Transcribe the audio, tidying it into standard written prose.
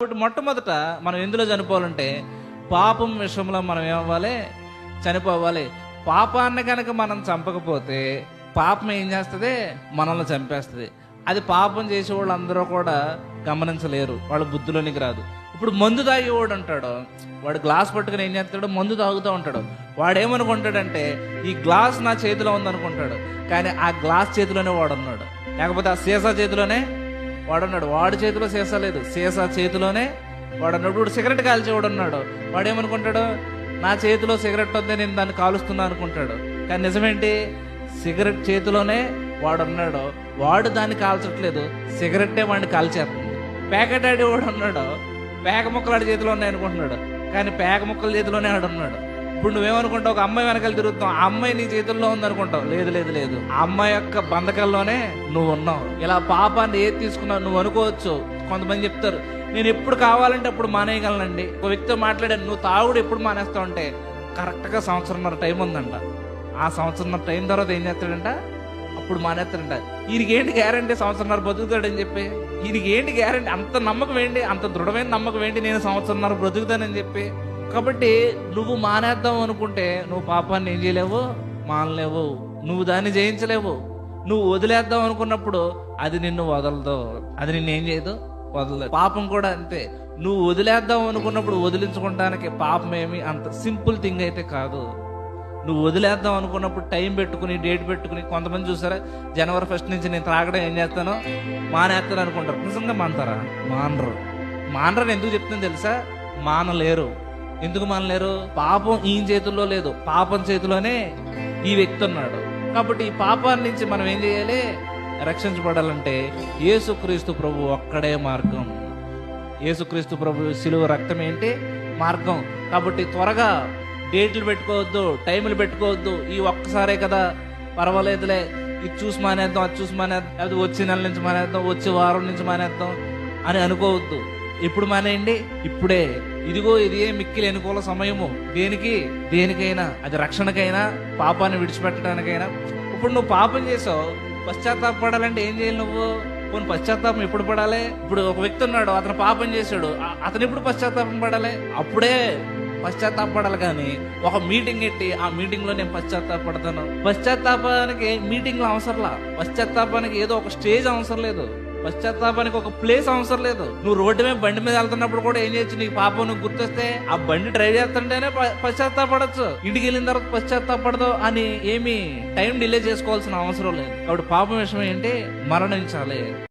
కాబట్టి మొట్టమొదట మనం ఎందులో చనిపోవాలంటే పాపం విషయంలో మనం ఏమవ్వాలి, చనిపోవాలి. పాపాన్ని కనుక మనం చంపకపోతే పాపం ఏం చేస్తుంది, మనల్ని చంపేస్తుంది. అది పాపం చేసేవాళ్ళు అందరూ కూడా గమనించలేరు, వాళ్ళ బుద్ధిలోనికి రాదు. ఇప్పుడు మందు తాగేవాడు అంటాడు, వాడు గ్లాస్ పట్టుకుని ఏం చేస్తాడు, మందు తాగుతూ ఉంటాడు. వాడు ఏమనుకుంటాడంటే ఈ గ్లాస్ నా చేతిలో ఉందనుకుంటాడు, కానీ ఆ గ్లాస్ చేతిలోనే వాడున్నాడు. లేకపోతే ఆ సీసా చేతిలోనే వాడున్నాడు. వాడి చేతిలో సీసా లేదు, సీసా చేతిలోనే వాడున్నాడు. ఇప్పుడు సిగరెట్ కాల్చేవాడు ఉన్నాడు, వాడు ఏమనుకుంటాడు, నా చేతిలో సిగరెట్ వద్దే నేను దాన్ని కాలుస్తున్నా అనుకుంటాడు. కానీ నిజమేంటి, సిగరెట్ చేతిలోనే వాడున్నాడు, వాడు దాన్ని కాల్చట్లేదు, సిగరెట్టే వాడిని కాల్చేస్తుంది. ప్యాకెట్ ఆడేవాడు ఉన్నాడు, పేక ముక్కలు ఆడి చేతిలో ఉన్నాయి అనుకుంటున్నాడు, కానీ పేక ముక్కల చేతిలోనే ఆడున్నాడు. ఇప్పుడు నువ్వేమనుకుంటావు, ఒక అమ్మాయి వెనకాల తిరుగుతావు, ఆ అమ్మాయి నీ చేతుల్లో ఉందనుకుంటావు. లేదు లేదు లేదు, ఆ అమ్మాయి యొక్క బంధకాల్లోనే నువ్వు ఉన్నావు. ఇలా పాపాన్ని ఏది తీసుకున్నావు నువ్వు అనుకోవచ్చు. కొంతమంది చెప్తారు, నేను ఎప్పుడు కావాలంటే అప్పుడు మానేయగలనండి. ఒక వ్యక్తితో మాట్లాడాను, నువ్వు తాగుడు ఎప్పుడు మానేస్తావు అంటే కరెక్ట్గా సంవత్సరంన్నర టైం ఉందంట. ఆ సంవత్సరంన్నర టైం తర్వాత ఏం చేస్తాడంట, అప్పుడు మానేస్తాడంట. ఈయనకి ఏంటి గ్యారంటీ సంవత్సరంన్నర బతుకుతాడని చెప్పి, ఈయనకి ఏంటి గ్యారంటీ, అంత నమ్మకం ఏంటి, అంత దృఢమైన నమ్మకం ఏంటి, నేను సంవత్సరంన్నర బ్రతుకుతానని చెప్పి. కాబట్టి నువ్వు మానేద్దాం అనుకుంటే నువ్వు పాపాన్ని ఏం చేయలేవు, మానలేవు, నువ్వు దాన్ని జయించలేవు. నువ్వు వదిలేద్దాం అనుకున్నప్పుడు అది నిన్ను వదలదు, అది నిన్ను ఏం చేయదు, వదలదు. పాపం కూడా అంతే, నువ్వు వదిలేద్దాం అనుకున్నప్పుడు వదిలించుకోవడానికి పాపం ఏమి అంత సింపుల్ థింగ్ అయితే కాదు. నువ్వు వదిలేద్దాం అనుకున్నప్పుడు టైం పెట్టుకుని, డేట్ పెట్టుకుని, కొంతమంది చూసారా, జనవరి 1 నుంచి నేను త్రాగడం ఏం చేస్తానో మానేస్తాను అనుకుంటారు. నిజంగా మానతారా? మానరని ఎందుకు చెప్తుందో తెలుసా, మానలేరు. ఎందుకు మానలేరు, పాపం ఈయన చేతుల్లో లేదు, పాపం చేతిలోనే ఈ వ్యక్తి ఉన్నాడు. కాబట్టి ఈ పాపాన్ని నుంచి మనం ఏం చేయాలి, రక్షించబడాలంటే యేసుక్రీస్తు ప్రభు ఒక్కడే మార్గం. యేసుక్రీస్తు ప్రభు శిలువ రక్తం ఏంటి, మార్గం. కాబట్టి త్వరగా డేట్లు పెట్టుకోవద్దు, టైములు పెట్టుకోవద్దు. ఈ ఒక్కసారే కదా, పర్వాలేదులే, ఇది చూసి మానేద్దాం, అది చూసి మానేద్దాం, అది వచ్చే నెల నుంచి మానేద్దాం, వచ్చే వారం నుంచి మానేద్దాం అని అనుకోవద్దు. ఇప్పుడు మానేయండి, ఇప్పుడే. ఇదిగో ఇది మిక్కిలి అనుకూల సమయము. దేనికైనా, అది రక్షణకైనా, పాపాన్ని విడిచిపెట్టడానికైనా. ఇప్పుడు నువ్వు పాపం చేసావు, పశ్చాత్తాపడాలంటే ఏం చేయాలి నువ్వు, కొన్ని పశ్చాత్తాపం ఎప్పుడు పడాలి. ఇప్పుడు ఒక వ్యక్తి ఉన్నాడు, అతను పాపం చేశాడు, అతను ఎప్పుడు పశ్చాత్తాపం పడాలి, అప్పుడే పశ్చాత్తాపడాలి. కానీ ఒక మీటింగ్ ఎట్టి ఆ మీటింగ్ లో నేను పశ్చాత్తాపడతాను, పశ్చాత్తాపానికి మీటింగ్ లో అవసరంలా, పశ్చాత్తాపానికి ఏదో ఒక స్టేజ్ అవసరం లేదు, పశ్చాత్తాపానికి ఒక ప్లేస్ అవసరం లేదు. నువ్వు రోడ్డు మీద బండి మీద వెళ్తున్నప్పుడు కూడా ఏం చేయొచ్చు, నీకు పాపం నువ్వు గుర్తొస్తే ఆ బండి డ్రైవ్ చేస్తుంటేనే పశ్చాత్తాపడచ్చు. ఇంటికి వెళ్ళిన తర్వాత పశ్చాత్తాపడదు అని ఏమి టైం డిలే చేసుకోవాల్సిన అవసరం లేదు. కాబట్టి పాపం విషయం ఏంటి, మరణించాలి.